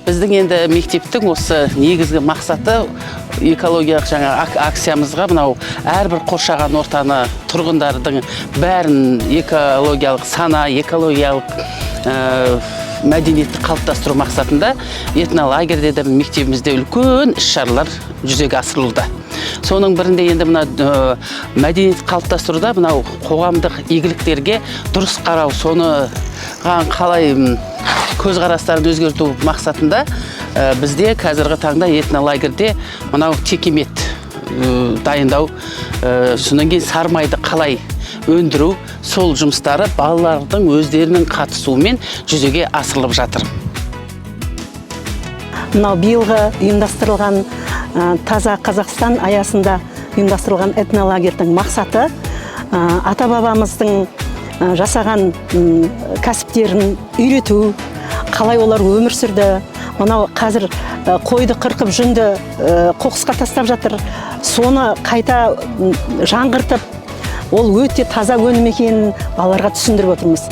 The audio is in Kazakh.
Біздің енді мектептің осы негізгі мақсаты экологиялық жаңа акциямызға мынау әрбір қоршаған ортаны тұрғындардың бәрін экологиялық сана, экологиялық мәдениетті қалыптастыру мақсатында этнолагерьде де мектебімізде үлкен іс-шаралар жүзеге асырылуда. Соның бірінде енді мына мәдениет қалыптастыруда мынау қоғамдық игіліктерге дұрыс қарау, соны қалай көзқарастарын өзгерту мақсатында бізде қазіргі таңда этнолагерьде мынау текемет дайындау, содан кейін сармайды қалай өндіру, сол жұмыстары балалардың өздерінің қатысуымен жүзеге асырылып жатыр. Мынау биылғы ұйымдастырылған Таза Қазақстан аясында ұйымдастырылған этнолагерьдің мақсаты ата-бабамыздың жасаған кәсіптерін үйрету, қалай олар өмір сүрді. Мынау қазір қойды қырқып жүнді қоқысқа тастап жатыр. Соны қайта жаңғыртып, ол өте таза өнім екенін балаларға түсіндіріп отырмыз.